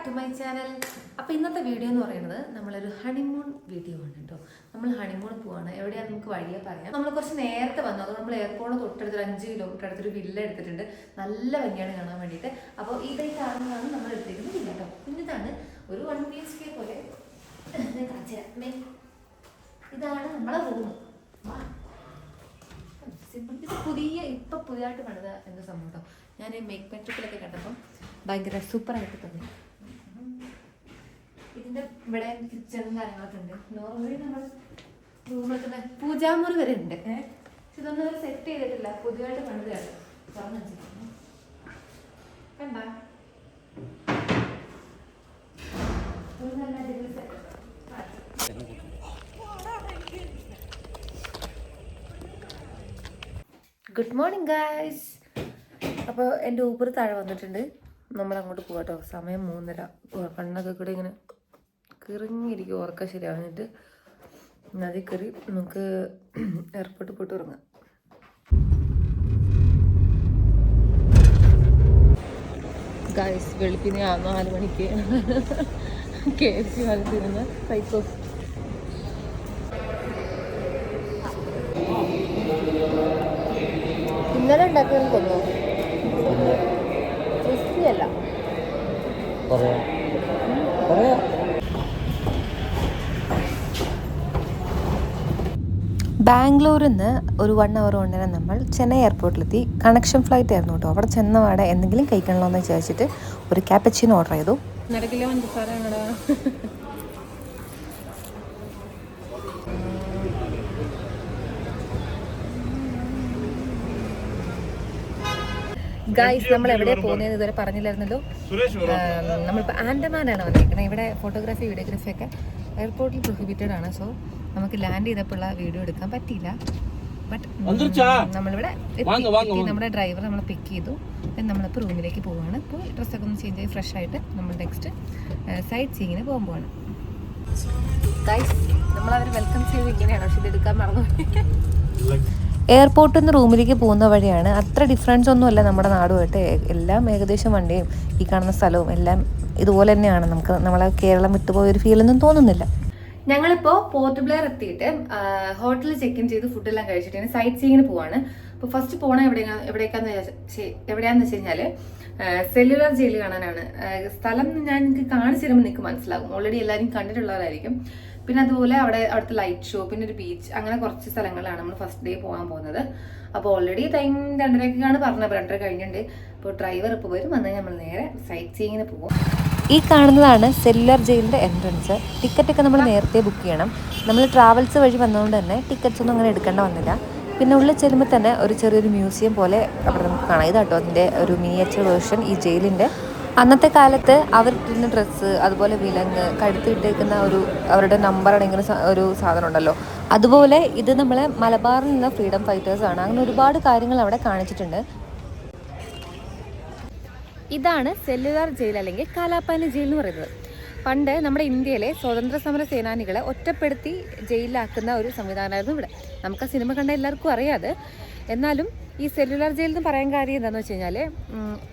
To my channel. അപ്പോൾ ഇന്നത്തെ video എന്ന് പറയുന്നത് നമ്മളൊരു ഹണിമൂൺ വീഡിയോ ആണ് കേട്ടോ. നമ്മൾ ഹണിമൂൺ പോവാണ്. എവിടെയാണ് നമുക്ക് വഴിയെ പറയാം. നമ്മൾ കുറച്ച് നേരത്തെ വന്നു. അതുകൊണ്ട് നമ്മൾ എയർപോർട്ട് തൊട്ടടുത്ത് 5 കിലോമീറ്റർ അടുത്തൊരു വില്ല എടുത്തിട്ടുണ്ട്. നല്ല ഭംഗിയാണ് കാണാൻ വേണ്ടിയിട്ട്. അപ്പോൾ ഇതേ കാണുന്നതാണ് നമ്മൾ എടുത്തിരിക്കുന്നത് വില്ല കേട്ടോ. ഇതാണ് ഒരു 1 BHK പോലെ. ഇതാണ് നമ്മളെ റൂം. ഇപ്പം പുതിയതായിട്ട് പണിത എന്ത് സംഭവം കേട്ടോ. ഞാൻ മേക്ക് മെട്രിക്കിലൊക്കെ കണ്ടപ്പോൾ ഭയങ്കര സൂപ്പറായിട്ട് തോന്നി. ഇതിൻ്റെ ഇവിടെ കിച്ചണും കാര്യങ്ങളൊക്കെ ഉണ്ട്. നോർമലി നമ്മൾ റൂമിലൊക്കെ പൂജാമുറി വരെ ഉണ്ട്. പക്ഷെ ഇതൊന്നും അവർ സെറ്റ് ചെയ്തിട്ടില്ല. പുതിയതായിട്ട് പണിതാണ്. തുറന്നു വെച്ചിട്ടുണ്ട്. കണ്ട ഒരു നല്ല അടിപൊളി സെറ്റ്. Good morning guys. അപ്പോൾ എൻ്റെ ഊബർ താഴെ വന്നിട്ടുണ്ട്. നമ്മളങ്ങോട്ട് പോകാം കേട്ടോ. സമയം 3:30. കണ്ണൊക്കെ കൂടെ ഇങ്ങനെ കിറങ്ങിയിരിക്കും. ഉറക്കം ശരിയാവുന്നിട്ട് നദി കയറി നമുക്ക് എയർപോർട്ടിൽ പോയിട്ട് ഇറങ്ങാം. ഗായ്സ് വെളുപ്പിന് 4 മണിക്ക് KFC വാങ്ങിത്തിരുന്ന സൈക്കോസ്. ഇന്നലെ ഉണ്ടാക്കിയെന്ന് തോന്നുന്നു. ക്രിസ്പി അല്ല. ബാംഗ്ലൂരിൽ നിന്ന് ഒരു 1 hour കൊണ്ട് തന്നെ നമ്മൾ ചെന്നൈ എയർപോർട്ടിലെത്തി. കണക്ഷൻ ഫ്ലൈറ്റ് ആയിരുന്നു കേട്ടോ. അവിടെ ചെന്ന പാടെ എന്തെങ്കിലും കഴിക്കണമല്ലോ എന്ന് വിചാരിച്ചിട്ട് ഒരു ക്യാപ്പച്ചിനോ ഓർഡർ ചെയ്തു. 1.5 കിലോ പഞ്ചസാര. ഗായ്സ് നമ്മൾ എവിടെയാണ് പോകുന്നതെന്ന് ഇതുവരെ പറഞ്ഞില്ലായിരുന്നല്ലോ. നമ്മളിപ്പോൾ ആൻഡമാനാണ് വന്നിരിക്കുന്നത്. ഇവിടെ ഫോട്ടോഗ്രാഫി വീഡിയോഗ്രാഫി ഒക്കെ എയർപോർട്ടിൽ പ്രൊഹിബിറ്റഡ് ആണ്. സോ നമുക്ക് ലാൻഡ് ചെയ്തപ്പോഴുള്ള വീഡിയോ എടുക്കാൻ പറ്റിയില്ല. ബട്ട് നമ്മളിവിടെ നമ്മുടെ ഡ്രൈവർ നമ്മളെ പിക്ക് ചെയ്തു. നമ്മളിപ്പോൾ റൂമിലേക്ക് പോവുകയാണ്. ഇപ്പോൾ ഡ്രസ്സൊക്കെ ഒന്ന് ചേഞ്ച് ചെയ്ത് ഫ്രഷ് ആയിട്ട് നമ്മൾ നെക്സ്റ്റ് സൈറ്റ് സീയിങ്ങിന് പോകാൻ പോവാണ്. ഗായ്സ് നമ്മളവർ വെൽക്കം ചെയ്ത് ഇങ്ങനെയാണ്. പക്ഷെ ഇതെടുക്കാൻ മറന്നു. എയർപോർട്ടിൽ നിന്ന് റൂമിലേക്ക് പോകുന്ന വഴിയാണ്. അത്ര ഡിഫറൻസ് ഒന്നുമല്ല നമ്മുടെ നാടുമായിട്ട്. എല്ലാം ഏകദേശം വണ്ടിയും ഈ കാണുന്ന സ്ഥലവും എല്ലാം ഇതുപോലെ തന്നെയാണ്. നമുക്ക് നമ്മളെ കേരളം വിട്ടുപോയൊരു ഫീലൊന്നും തോന്നുന്നില്ല. ഞങ്ങളിപ്പോൾ പോർട്ട് ബ്ലെയർ എത്തിയിട്ട് ഹോട്ടലിൽ ചെക്ക് ഇൻ ചെയ്ത് ഫുഡെല്ലാം കഴിച്ചിട്ട് സൈറ്റ് സീയിങ്ങിന് പോവാണ്. അപ്പോൾ ഫസ്റ്റ് പോകണം എവിടേക്കാന്ന് വെച്ച് കഴിഞ്ഞാൽ സെല്ലുലാർ ജയിൽ കാണാനാണ്. സ്ഥലം ഞാൻ നിങ്ങൾക്ക് കാണിച്ചു തരുമ്പോൾ നിങ്ങൾക്ക് മനസ്സിലാകും. ഓൾറെഡി എല്ലാവരും കണ്ടിട്ടുള്ളവരായിരിക്കും. പിന്നെ അതുപോലെ അവിടുത്തെ ലൈറ്റ് ഷോ, പിന്നെ ഒരു ബീച്ച്, അങ്ങനെ കുറച്ച് സ്ഥലങ്ങളാണ് നമ്മൾ ഫസ്റ്റ് ഡേ പോകാൻ പോകുന്നത്. അപ്പോൾ ഓൾറെഡി ടൈം 2:30 പറഞ്ഞത്. 2:30 കഴിഞ്ഞിട്ടുണ്ട്. അപ്പോൾ ഡ്രൈവർ ഇപ്പോൾ വരും. വന്നാൽ നമ്മൾ നേരെ സൈറ്റ് സീയിങ്ങിന് പോകും. ഈ കാണുന്നതാണ് സെല്ലുലാർ ജയിലിൻ്റെ എൻട്രൻസ്. ടിക്കറ്റൊക്കെ നമ്മൾ നേരത്തെ ബുക്ക് ചെയ്യണം. നമ്മൾ ട്രാവൽസ് വഴി വന്നതുകൊണ്ട് തന്നെ ടിക്കറ്റ്സ് ഒന്നും അങ്ങനെ എടുക്കേണ്ട വന്നില്ല. പിന്നെ ഉള്ളിൽ ചെല്ലുമ്പോൾ തന്നെ ഒരു ചെറിയൊരു മ്യൂസിയം പോലെ അവിടെ നമുക്ക് കാണാം. ഇതാട്ടോ അതിൻ്റെ ഒരു മിനിയേച്ചർ വേർഷൻ ഈ ജയിലിൻ്റെ. അന്നത്തെ കാലത്ത് അവരിട്ടിരുന്ന ഡ്രസ്സ്, അതുപോലെ വിലങ്ങ്, കഴുത്തിട്ടേക്കുന്ന ഒരു അവരുടെ നമ്പർ അടങ്ങുന്ന ഒരു സാധനം ഉണ്ടല്ലോ, അതുപോലെ ഇത് നമ്മളെ മലബാറിൽ നിന്ന് ഫ്രീഡം ഫൈറ്റേഴ്സാണ്. അങ്ങനെ ഒരുപാട് കാര്യങ്ങൾ അവിടെ കാണിച്ചിട്ടുണ്ട്. ഇതാണ് സെല്ലുലാർ ജയിൽ അല്ലെങ്കിൽ കാലാപാനി ജയിൽ എന്ന് പറയുന്നത്. പണ്ട് നമ്മുടെ ഇന്ത്യയിലെ സ്വാതന്ത്ര്യ സമര സേനാനികളെ ഒറ്റപ്പെടുത്തി ജയിലിലാക്കുന്ന ഒരു സംവിധാനമായിരുന്നു ഇവിടെ. നമുക്ക് ആ സിനിമ കണ്ട എല്ലാവർക്കും അറിയാതെ. എന്നാലും ഈ സെല്ലുലാർ ജയിൽ എന്ന് പറയാൻ കാര്യം എന്താണെന്ന് വെച്ച് കഴിഞ്ഞാൽ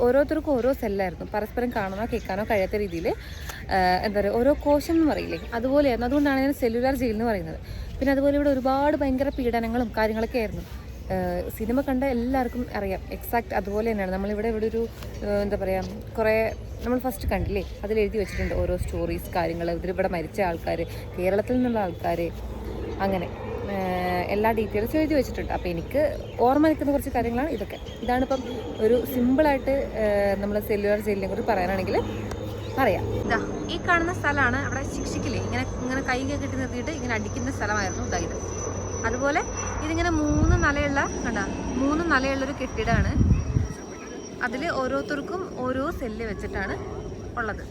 ഓരോരുത്തർക്കും ഓരോ സെല്ലായിരുന്നു. പരസ്പരം കാണാനോ കേൾക്കാനോ കഴിയാത്ത രീതിയിൽ എന്താ പറയുക, ഓരോ കോശം എന്ന് പറയില്ലേ, അതുപോലെയായിരുന്നു. അതുകൊണ്ടാണ് ഞാൻ സെല്ലുലാർ ജയിൽ എന്ന് പറയുന്നത്. പിന്നെ അതുപോലെ ഇവിടെ ഒരുപാട് ഭയങ്കര പീഡനങ്ങളും കാര്യങ്ങളൊക്കെ ആയിരുന്നു. സിനിമ കണ്ട എല്ലാവർക്കും അറിയാം. എക്സാക്ട് അതുപോലെ തന്നെയാണ്. നമ്മളിവിടെ ഒരു എന്താ പറയുക, കുറേ നമ്മൾ ഫസ്റ്റ് കണ്ടില്ലേ, അതിൽ എഴുതി വെച്ചിട്ടുണ്ട് ഓരോ സ്റ്റോറീസ്, കാര്യങ്ങൾ, ഇവിടെ മരിച്ച ആൾക്കാർ, കേരളത്തിൽ നിന്നുള്ള ആൾക്കാർ, അങ്ങനെ എല്ലാ ഡീറ്റെയിൽസും എഴുതി വെച്ചിട്ടുണ്ട്. അപ്പോൾ എനിക്ക് ഓർമ്മ നിൽക്കുന്ന കുറച്ച് കാര്യങ്ങളാണ് ഇതൊക്കെ. ഇതാണിപ്പം ഒരു സിമ്പിളായിട്ട് നമ്മൾ സെല്ലുലാർ ജയിലിനെ കുറിച്ച് പറയാനാണെങ്കിൽ പറയാം. ഇതാ ഈ കാണുന്ന സ്ഥലമാണ് അവിടെ ശിക്ഷിക്കില്ലേ, ഇങ്ങനെ കൈയൊക്കെ കെട്ടി നിർത്തിയിട്ട് ഇങ്ങനെ അടിക്കുന്ന സ്ഥലമായിരുന്നു ഇത്. അതുപോലെ ഇതിങ്ങനെ 3 നിലയുള്ള കണ്ട 3 നിലയുള്ളൊരു കെട്ടിടമാണ്. അതിൽ ഓരോരുത്തർക്കും ഓരോ സെല്ല് വെച്ചിട്ടാണ് ഉള്ളത്.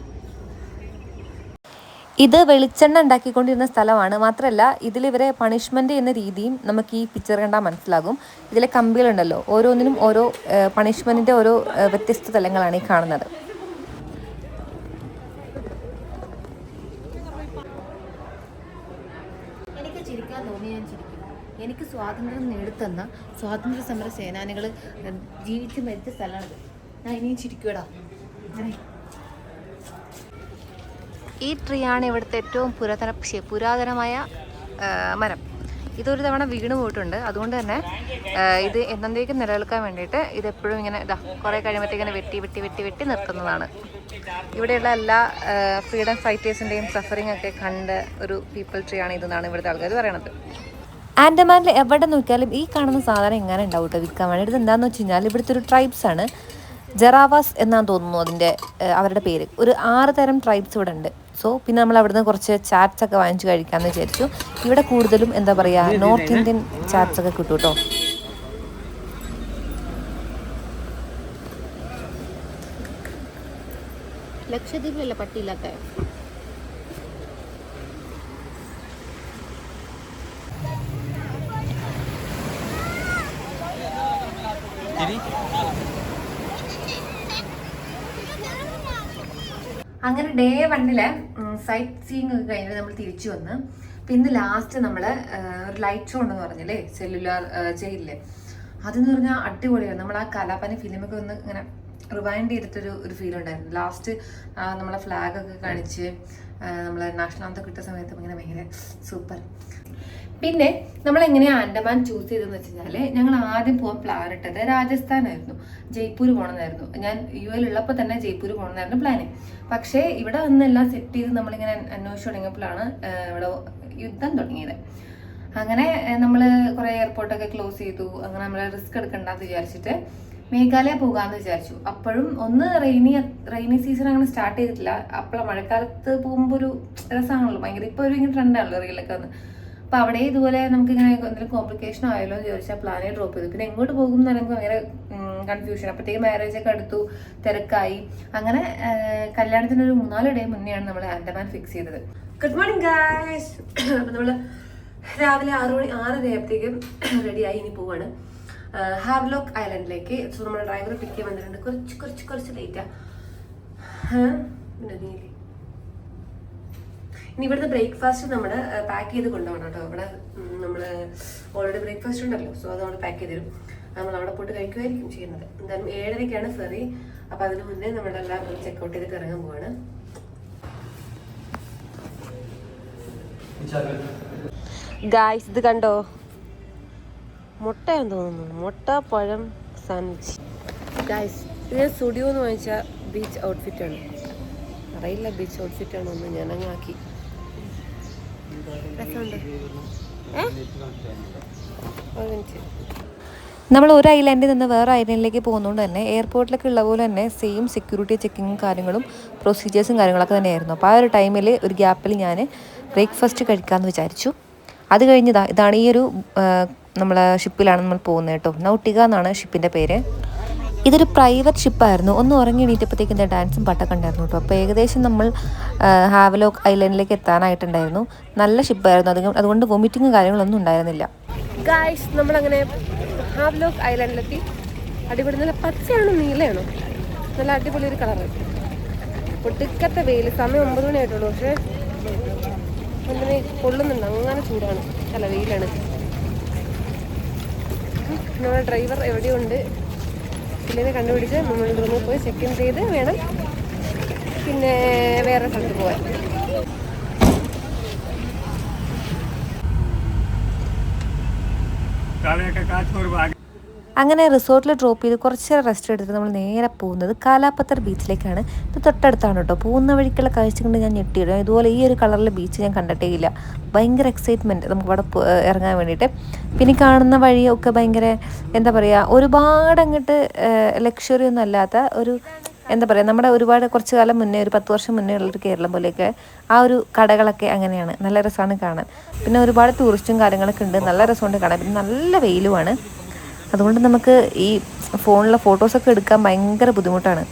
ഇത് വെളിച്ചെണ്ണ ഉണ്ടാക്കിക്കൊണ്ടിരുന്ന സ്ഥലമാണ്. മാത്രമല്ല ഇതിലിവരെ പണിഷ്മെൻറ്റ് ചെയ്യുന്ന രീതിയും നമുക്ക് ഈ പിക്ചർ കണ്ടാൽ മനസ്സിലാകും. ഇതിലെ കമ്പികളുണ്ടല്ലോ, ഓരോന്നിനും ഓരോ പണിഷ്മെൻറ്റിൻ്റെ ഓരോ വ്യത്യസ്ത തലങ്ങളാണ് ഈ കാണുന്നത്. എനിക്ക് ചിരിക്കാൻ തോന്നി, ഞാൻ ചിരിക്കും. എനിക്ക് സ്വാതന്ത്ര്യം നേടിത്തന്ന സ്വാതന്ത്ര്യ സമര സേനാനികൾ ജീവിച്ച് മരിച്ച സ്ഥലമാണിത്. ഞാൻ ഇനിയും ചിരിക്കൂടാ. ഈ ട്രീ ആണ് ഇവിടുത്തെ ഏറ്റവും പുരാതനമായ മരം. ഇതൊരു തവണ വീണ് പോയിട്ടുണ്ട്. അതുകൊണ്ട് തന്നെ ഇത് എന്നേക്കും നിലനിൽക്കാൻ വേണ്ടിയിട്ട് ഇതെപ്പോഴും ഇങ്ങനെ കുറേ കഴിയുമ്പോഴത്തേക്കിങ്ങനെ വെട്ടി നിർത്തുന്നതാണ്. ഇവിടെയുള്ള എല്ലാ ഫ്രീഡം ഫൈറ്റേഴ്സിൻ്റെയും സഫറിങ് ഒക്കെ കണ്ട് ഒരു പീപ്പിൾ ട്രീ ആണ് ഇതെന്നാണ് ഇവിടുത്തെ ആൾക്കാർ പറയണത്. ആൻഡമാനിൽ എവിടെ നോക്കിയാലും ഈ കാണുന്ന സാധനം എങ്ങനെ ഉണ്ടാവും കേട്ടോ വിൽക്കാൻ വേണ്ടിയിട്ട്. എന്താണെന്ന് വെച്ച് കഴിഞ്ഞാൽ ഇവിടുത്തെ ഒരു ട്രൈബ്സ് ആണ്, ജറാവാസ് എന്നാണ് തോന്നുന്നു അവരുടെ പേര്. ഒരു 6 തരം ട്രൈബ്സ് ഇവിടെ ഉണ്ട്. സോ പിന്നെ നമ്മൾ അവിടുന്ന് കുറച്ച് ചാറ്റ്സ് ഒക്കെ വാങ്ങിച്ച് കഴിക്കാമെന്ന് വിചാരിച്ചു. ഇവിടെ കൂടുതലും എന്താ പറയുക, നോർത്ത് ഇന്ത്യൻ ചാറ്റ്സ് ഒക്കെ കിട്ടും കേട്ടോ. ലക്ഷദ്വീപിലല്ല പട്ടിയില്ലാത്ത. അങ്ങനെ ഡേ 1 സൈറ്റ് സീയിങ് ഒക്കെ കഴിഞ്ഞിട്ട് നമ്മൾ തിരിച്ചു വന്ന്. പിന്നെ ലാസ്റ്റ് നമ്മൾ ഒരു ലൈറ്റ് ഷോ ഉണ്ടെന്ന് പറഞ്ഞില്ലേ സെല്ലുലാർ ജയിലില്. അതെന്ന് പറഞ്ഞാൽ അടിപൊളിയാണ്. നമ്മൾ ആ കലാപാനി ഫിലിമൊക്കെ ഒന്ന് ഇങ്ങനെ റിവൈൻഡ് ചെയ്തിട്ടൊരു ഫീൽ ഉണ്ടായിരുന്നു. ലാസ്റ്റ് നമ്മളെ ഫ്ലാഗൊക്കെ കാണിച്ച് നമ്മളെ നാഷണൽ ആന്തം കിട്ടിയ സമയത്ത് ഇങ്ങനെ ഭയങ്കര സൂപ്പർ. പിന്നെ നമ്മൾ എങ്ങനെയാണ് ആൻഡമാൻ ചൂസ് ചെയ്തതെന്ന് വെച്ച് കഴിഞ്ഞാൽ, ഞങ്ങൾ ആദ്യം പോകാൻ പ്ലാൻ ഇട്ടത് രാജസ്ഥാനായിരുന്നു, ജയ്പൂർ പോകണമെന്നായിരുന്നു. ഞാൻ UAE ഉള്ളപ്പോൾ തന്നെ ജയ്പൂർ പോകണമെന്നായിരുന്നു പ്ലാന്. പക്ഷേ ഇവിടെ വന്നെല്ലാം സെറ്റ് ചെയ്ത് നമ്മളിങ്ങനെ അന്വേഷിച്ച് തുടങ്ങിയപ്പോഴാണ് ഇവിടെ യുദ്ധം തുടങ്ങിയത്. അങ്ങനെ നമ്മൾ കുറേ എയർപോർട്ടൊക്കെ ക്ലോസ് ചെയ്തു. അങ്ങനെ നമ്മൾ റിസ്ക് എടുക്കണ്ടെന്ന് വിചാരിച്ചിട്ട് മേഘാലയ പോകാമെന്ന് വിചാരിച്ചു. അപ്പോഴും ഒന്ന് റെയിനി സീസൺ അങ്ങനെ സ്റ്റാർട്ട് ചെയ്തിട്ടില്ല. അപ്പോഴാണ് മഴക്കാലത്ത് പോകുമ്പോൾ ഒരു രസമാണല്ലോ, ഭയങ്കര ഇപ്പോൾ ഒരു ഇങ്ങനെ ട്രെൻഡാണല്ലോ റീലൊക്കെ വന്ന്. അപ്പോൾ അവിടെ ഇതുപോലെ നമുക്കിങ്ങനെ എന്തെങ്കിലും കോംപ്ലിക്കേഷൻ ആയല്ലോ എന്ന് ചോദിച്ചാൽ പ്ലാനെ ഡ്രോപ്പ് ചെയ്തു. പിന്നെ എങ്ങോട്ട് പോകും എന്ന് പറയുമ്പോൾ ഭയങ്കര കൺഫ്യൂഷൻ. അപ്പോഴത്തേക്ക് മാരേജൊക്കെ അടുത്തു, തിരക്കായി. അങ്ങനെ കല്യാണത്തിന് ഒരു 3-4 ഡേ മുന്നെയാണ് നമ്മൾ ആൻഡമാൻ ഫിക്സ് ചെയ്തത്. Good morning guys. അപ്പം നമ്മൾ രാവിലെ 6 ആയപ്പോഴത്തേക്കും റെഡിയായി ഇനി പോവാണ് ഹാവ്ലോക്ക് ഐലൻഡിലേക്ക്. സോ നമ്മുടെ ഡ്രൈവർ പിക്ക് ചെയ്യാൻ വന്നിട്ടുണ്ട്. കുറച്ച് ലേറ്റാ. ഇനി ഇവിടുത്തെ ബ്രേക്ക്ഫാസ്റ്റ് നമ്മൾ പാക്ക് ചെയ്ത് കൊണ്ടുപോകണം കേട്ടോ. ഇവിടെ നമ്മൾ ഓൾറെഡി ബ്രേക്ക്ഫാസ്റ്റ് ഉണ്ടല്ലോ, സോ അത് നമ്മൾ പാക്ക് ചെയ്ത് തരും. നമ്മൾ അവിടെ പോയിട്ട് കഴിക്കുമായിരിക്കും ചെയ്യുന്നത്. എന്തായാലും 7:30-ക്കാണ് ഫെറി. അപ്പം അതിന് മുന്നേ നമ്മളെല്ലാം ചെക്കൗട്ട് ചെയ്തിട്ട് ഇറങ്ങാൻ പോവാണ്. ഗായ്സ് ഇത് കണ്ടോ, മുട്ടയാന്ന് തോന്നുന്നു, മുട്ട പഴം സാൻഡ്വിച്ച്. ഗായ്സ് ഇത് സ്റ്റുഡിയോ എന്ന് വാങ്ങിച്ച ബീച്ച് ഔട്ട്ഫിറ്റാണ്. അറിയില്ല ബീച്ച് ഔട്ട്ഫിറ്റാണോ ഒന്ന്, ഞാനങ്ങ് ആക്കി. നമ്മൾ ഒരു ഐലൻഡിൽ നിന്ന് വേറെ ഐലൻഡിലേക്ക് പോകുന്നതുകൊണ്ട് തന്നെ എയർപോർട്ടിലൊക്കെ ഉള്ള പോലെ തന്നെ സെയിം സെക്യൂരിറ്റി ചെക്കിങ്ങും കാര്യങ്ങളും പ്രൊസീജിയേഴ്സും കാര്യങ്ങളൊക്കെ തന്നെയായിരുന്നു. അപ്പോൾ ആ ഒരു ടൈമിൽ ഒരു ഗ്യാപ്പിൽ ഞാൻ ബ്രേക്ക്ഫാസ്റ്റ് കഴിക്കാമെന്ന് വിചാരിച്ചു. അത് കഴിഞ്ഞതാ ഇതാണ് ഈ ഒരു നമ്മളെ ഷിപ്പിലാണ് നമ്മൾ പോകുന്നത് കേട്ടോ. നൗട്ടിക എന്നാണ് ഷിപ്പിൻ്റെ പേര്. ഇതൊരു പ്രൈവറ്റ് ഷിപ്പായിരുന്നു. ഒന്ന് ഉറങ്ങി എണീറ്റപ്പോഴത്തേക്കും എന്താ ഡാൻസും പാട്ടൊക്കെ ഉണ്ടായിരുന്നു കേട്ടോ. അപ്പോൾ ഏകദേശം നമ്മൾ ഹാവ്ലോക്ക് ഐലൻഡിലേക്ക് എത്താനായിട്ടുണ്ടായിരുന്നു. നല്ല ഷിപ്പായിരുന്നു, അതുകൊണ്ട് വൊമിറ്റിങ്ങും കാര്യങ്ങളൊന്നും ഉണ്ടായിരുന്നില്ല. ഗായ്സ് നമ്മളങ്ങനെ ഹാവ്ലോക്ക് ഐലൻഡിലെത്തി. അടിപൊളി, നല്ല പച്ചയാണോ നീലയാണോ, നല്ല അടിപൊളി ഒരു കളറ്. ഒടുക്കത്തെ വെയിൽ, സമയം 9 മണി ആയിട്ടുള്ളൂ. പക്ഷേ അങ്ങനെ കൊള്ളുന്നുണ്ട്, അങ്ങനെ ചൂടാണ്, അല്ല വെയിലാണ്. നമ്മുടെ ഡ്രൈവർ എവിടെയുണ്ട്, പിന്നെ കണ്ടുപിടിച്ച് നമ്മൾ റൂമിൽ പോയി ചെക്ക് ഇൻ ചെയ്ത് വേണം പിന്നെ വേറെ സ്ഥലത്ത് പോകാൻ. അങ്ങനെ റിസോർട്ടിൽ ഡ്രോപ്പ് ചെയ്ത് കുറച്ച് റെസ്റ്റ് എടുത്തിട്ട് നമ്മൾ നേരെ പോകുന്നത് കാലാപത്തർ ബീച്ചിലേക്കാണ്. ഇത് തൊട്ടടുത്താണ് കേട്ടോ. പോകുന്ന വഴിക്കുള്ള കാഴ്ച കൊണ്ട് ഞാൻ ഞെട്ടിയിടും. ഇതുപോലെ ഈ ഒരു കളറിലെ ബീച്ച് ഞാൻ കണ്ടിട്ടേ ഇല്ല. ഭയങ്കര എക്സൈറ്റ്മെൻറ്റ് നമുക്ക് അവിടെ ഇറങ്ങാൻ വേണ്ടിയിട്ട്. പിന്നെ കാണുന്ന വഴിയൊക്കെ ഭയങ്കര എന്താ പറയുക, ഒരുപാട് അങ്ങോട്ട് ലക്ഷറി ഒന്നും അല്ലാത്ത ഒരു എന്താ പറയുക, നമ്മുടെ ഒരുപാട് കുറച്ച് കാലം മുന്നേ, ഒരു 10 വർഷം മുന്നേ ഉള്ളൊരു കേരളം പോലെയൊക്കെ ആ ഒരു കടകളൊക്കെ അങ്ങനെയാണ്. നല്ല രസമാണ് കാണാൻ. പിന്നെ ഒരുപാട് ടൂറിസ്റ്റും കാര്യങ്ങളൊക്കെ ഉണ്ട്, നല്ല രസമുണ്ട് കാണാൻ. പിന്നെ നല്ല വെയിലുമാണ്, അതുകൊണ്ട് നമുക്ക് ഈ ഫോണിലെ ഫോട്ടോസൊക്കെ എടുക്കാൻ ഭയങ്കര ബുദ്ധിമുട്ടാണ്.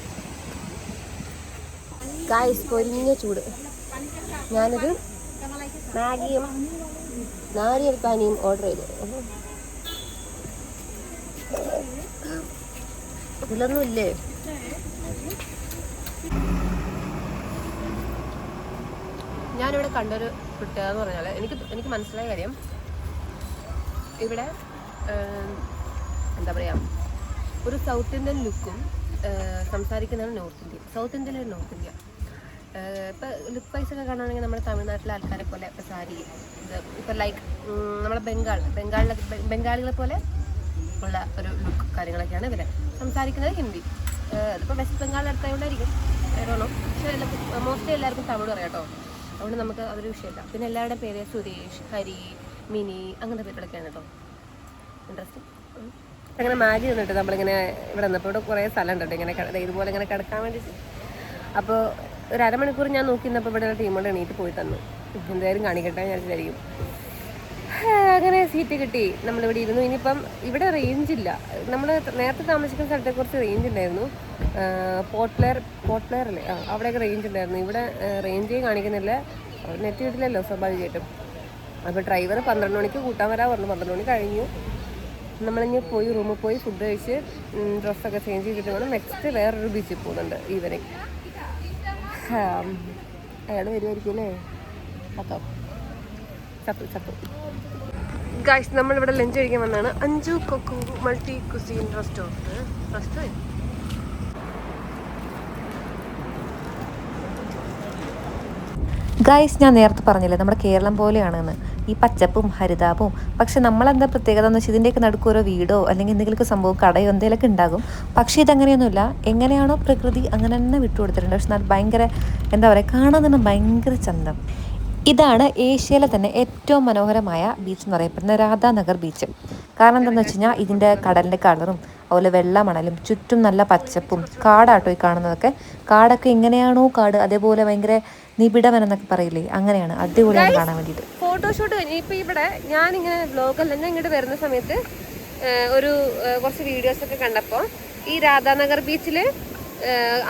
ഗായ്സ് പൊരിഞ്ഞ ചൂട്. ഞാനൊരു മാഗിയും നാരിയൽ പാനിയും ഓർഡർ ചെയ്തു. ഇതിലൊന്നും ഇല്ലേ? ഞാനിവിടെ കണ്ടൊരു പ്രത്യേകത എന്ന് പറഞ്ഞാൽ എനിക്ക് മനസ്സിലായ കാര്യം, ഇവിടെ എന്താ പറയുക, ഒരു സൗത്ത് ഇന്ത്യൻ ലുക്കും സംസാരിക്കുന്നതാണ് നോർത്ത് ഇന്ത്യ. സൗത്ത് ഇന്ത്യയിലൊരു നോർത്ത് ഇന്ത്യ. ഇപ്പോൾ ലുക്ക് വൈസൊക്കെ കാണുകയാണെങ്കിൽ നമ്മുടെ തമിഴ്നാട്ടിലെ ആൾക്കാരെ പോലെ ഇപ്പോൾ സാരി ഇപ്പോൾ ലൈക്ക് നമ്മുടെ ബംഗാളികളെ പോലെ ഉള്ള ഒരു ലുക്ക് കാര്യങ്ങളൊക്കെയാണ് ഇവരെ സംസാരിക്കുന്നത്. ഹിന്ദി ഇതിപ്പോൾ വെസ്റ്റ് ബംഗാൾ അടുത്തായതുകൊണ്ടായിരിക്കും ഏതാണോ, പക്ഷേ മോസ്റ്റ്ലി എല്ലാവർക്കും തമിഴ് അറിയാം കേട്ടോ. അതുകൊണ്ട് നമുക്ക് അതൊരു വിഷയമില്ല. പിന്നെ എല്ലാവരുടെയും പേര് സുരേഷ്, ഹരി, മിനി അങ്ങനത്തെ പേരുകളൊക്കെയാണ് കേട്ടോ. ഇൻട്രസ്റ്റിംഗ്. അങ്ങനെ മാഗി തന്നിട്ട് നമ്മളിങ്ങനെ ഇവിടെ നിന്നപ്പോൾ ഇവിടെ കുറേ സ്ഥലം ഉണ്ട് ഇങ്ങനെ ഇതുപോലെ ഇങ്ങനെ കിടക്കാൻ വേണ്ടിയിട്ട്. അപ്പോൾ ഒരു അരമണിക്കൂർ ഞാൻ നോക്കി നിന്നപ്പോൾ ഇവിടെ ടീമോട് എണീറ്റ് പോയി തന്നു. എന്തായാലും കാണിക്കട്ടെ ഞാൻ വിചാരിക്കും. അങ്ങനെ സീറ്റ് കിട്ടി, നമ്മളിവിടെ ഇരുന്നു. ഇനിയിപ്പം ഇവിടെ റേഞ്ച് ഇല്ല. നമ്മൾ നേരത്തെ താമസിക്കുന്ന സ്ഥലത്തെ കുറച്ച് റേഞ്ച് ഉണ്ടായിരുന്നു. പോർട്ട് പ്ലെയർ അല്ലേ, അവിടെയൊക്കെ റേഞ്ച് ഉണ്ടായിരുന്നു. ഇവിടെ റേഞ്ചേ കാണിക്കുന്നില്ല, നെറ്റ് കിട്ടില്ലല്ലോ സ്വാഭാവികമായിട്ടും. അപ്പോൾ ഡ്രൈവർ 12 മണിക്ക് കൂട്ടാൻ വരാൻ പറഞ്ഞു. 12 മണി കഴിഞ്ഞു. നമ്മളിങ്ങനെ പോയി റൂമിൽ പോയി ഫുഡ് കഴിച്ച് ഡ്രസ്സൊക്കെ ചേഞ്ച് ചെയ്തിട്ട് വേണം നെക്സ്റ്റ് വേറൊരു ബീച്ചിൽ പോകുന്നുണ്ട് ഈവനിങ്. അയാൾ വരുമായിരിക്കും അല്ലേ? ചത്തു ഗൈസ്, നമ്മളിവിടെ ലഞ്ച് കഴിക്കാൻ വന്നതാണ്. അഞ്ചു കൊക്കു മൾട്ടി കുസീൻ റെസ്റ്റോറൻറ്റ്. ഗൈസ്, ഞാൻ നേരത്തെ പറഞ്ഞില്ലേ നമ്മുടെ കേരളം പോലെയാണെന്ന്, ഈ പച്ചപ്പും ഹരിതാപവും. പക്ഷെ നമ്മളെന്താ പ്രത്യേകത എന്ന് വെച്ചാൽ ഇതിൻ്റെയൊക്കെ നടുക്ക് ഓരോ വീടോ അല്ലെങ്കിൽ എന്തെങ്കിലുമൊക്കെ സംഭവം കടയോ എന്തെങ്കിലുമൊക്കെ ഉണ്ടാകും. പക്ഷേ ഇതങ്ങനെയൊന്നുമില്ല. എങ്ങനെയാണോ പ്രകൃതി അങ്ങനെ തന്നെ വിട്ടുകൊടുത്തിട്ടുണ്ട്. പക്ഷെ എന്നാൽ ഭയങ്കര എന്താ പറയുക, കാണാൻ തന്നെ ഭയങ്കര ചന്തം. ഇതാണ് ഏഷ്യയിലെ തന്നെ ഏറ്റവും മനോഹരമായ ബീച്ച് എന്ന് പറയപ്പെടുന്ന രാധാനഗർ ബീച്ച്. കാരണം എന്താണെന്ന് വെച്ച് കഴിഞ്ഞാൽ ഇതിൻ്റെ കടലിൻ്റെ കളറും അതുപോലെ വെള്ള മണലും ചുറ്റും നല്ല പച്ചപ്പും കാടാട്ടോ ഈ കാണുന്നതൊക്കെ. കാടൊക്കെ എങ്ങനെയാണോ കാട് അതേപോലെ ഭയങ്കര നിബിഡവനം എന്നൊക്കെ പറയില്ലേ, അങ്ങനെയാണ്. അടിപൊളിയാണ് കാണാൻ വേണ്ടിയിട്ട്. ഫോട്ടോഷൂട്ട് കഴിഞ്ഞു. ഇപ്പം ഇവിടെ ഞാനിങ്ങനെ വ്ലോഗല്ല, ഞാൻ ഇങ്ങോട്ട് വരുന്ന സമയത്ത് കുറച്ച് വീഡിയോസൊക്കെ കണ്ടപ്പോൾ ഈ രാധാനഗർ ബീച്ചിൽ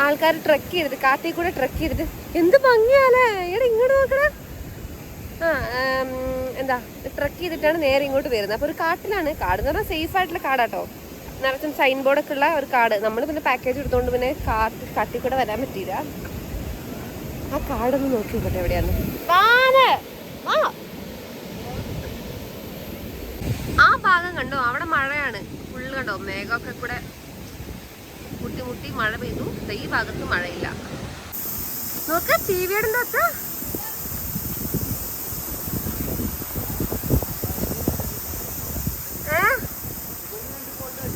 ആൾക്കാർ ട്രെക്ക് ചെയ്തിട്ട് കാട്ടിൽ കൂടെ ട്രെക്ക് ചെയ്തിട്ട് എന്ത് ഭംഗിയാലേ, ഇവിടെ ഇങ്ങോട്ട് നോക്കണ. എന്താ ട്രെക്ക് ചെയ്തിട്ടാണ് നേരെ ഇങ്ങോട്ട് വരുന്നത്. അപ്പോൾ ഒരു കാട്ടിലാണ്. കാട് എന്ന് പറഞ്ഞാൽ സേഫ് ആയിട്ടുള്ള കാടാട്ടോ, നിറച്ചും സൈൻ ബോർഡൊക്കെ ഉള്ള ഒരു കാട്. നമ്മൾ പിന്നെ പാക്കേജ് എടുത്തുകൊണ്ട് പിന്നെ കാട്ടിൽ കൂടെ വരാൻ പറ്റിയില്ല. ആ കാടൊന്ന് നോക്കി നോക്കട്ടെ എവിടെയാണ്. ആ ഭാഗം കണ്ടോ, അവിടെ മഴയാണ് ഫുള്ള്. കണ്ടോ മേഘമൊക്കെ കൂടെ മുട്ടി മുട്ടി മഴ പെയ്തു. ഈ ഭാഗത്ത് മഴയില്ല. നോക്ക് ടിവിയുടെ ഒച്ച.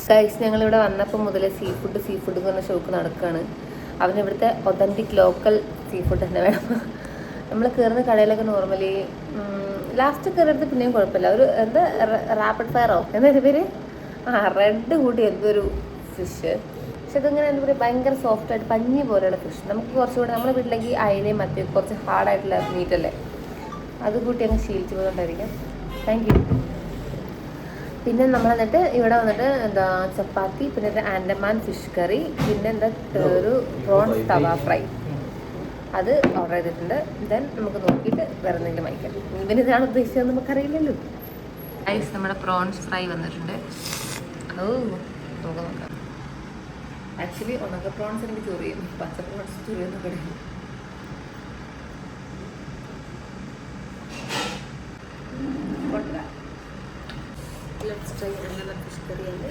ഗൈസ്, ഞങ്ങളിവിടെ വന്നപ്പോൾ മുതലേ സീ ഫുഡ് എന്ന് പറഞ്ഞ ഷോക്ക് നടക്കുകയാണ്. അവനിവിടുത്തെ ഒതൻറ്റിക് ലോക്കൽ സീ ഫുഡ് തന്നെ വേണം. നമ്മൾ കയറുന്ന കടയിലൊക്കെ നോർമലി ലാസ്റ്റ് കയറിയെടുത്ത് പിന്നെയും കുഴപ്പമില്ല. ഒരു എന്താ റാപ്പിഡ് ഫയറോ എന്നൊരു പേര്, റെഡ് കൂട്ടി എന്തൊരു ഫിഷ്. പക്ഷെ ഇതിങ്ങനെ എന്താ പറയുക, ഭയങ്കര സോഫ്റ്റായിട്ട് പഞ്ഞി പോലെയുള്ള ഫിഷ്. നമുക്ക് കുറച്ചുകൂടെ നമ്മുടെ വീട്ടിലേക്ക് അയിലയും മറ്റേ കുറച്ച് ഹാർഡായിട്ടുള്ള മീറ്റല്ലേ, അത് കൂട്ടി അങ്ങ് ശീലിച്ചു പോയതുകൊണ്ടായിരിക്കാം. Thank you. പിന്നെ നമ്മൾ എന്നിട്ട് ഇവിടെ വന്നിട്ട് എന്താ ചപ്പാത്തി, പിന്നെ ഒരു ആൻഡമാൻ ഫിഷ് കറി, പിന്നെ എന്താ ഒരു പ്രോൺസ് തവ ഫ്രൈ, അത് ഓർഡർ ചെയ്തിട്ടുണ്ട്. ദെൻ നമുക്ക് നോക്കിയിട്ട് വേറെ എന്തെങ്കിലും വാങ്ങിക്കാം. ഇവന് ഇതാണ് ഉദ്ദേശിച്ചത് നമുക്കറിയില്ലല്ലോ. ഐസ് നമ്മുടെ പ്രോൺസ് ഫ്രൈ വന്നിട്ടുണ്ട്. നമുക്ക് നോക്കാം. ആക്ച്വലി ഉണക്ക പ്രോൺസ് എനിക്ക് ചൊറിയും, പച്ച പ്രോൺസ് ചൊറിയൊന്നും കിടക്കും. Let's try another fish curry and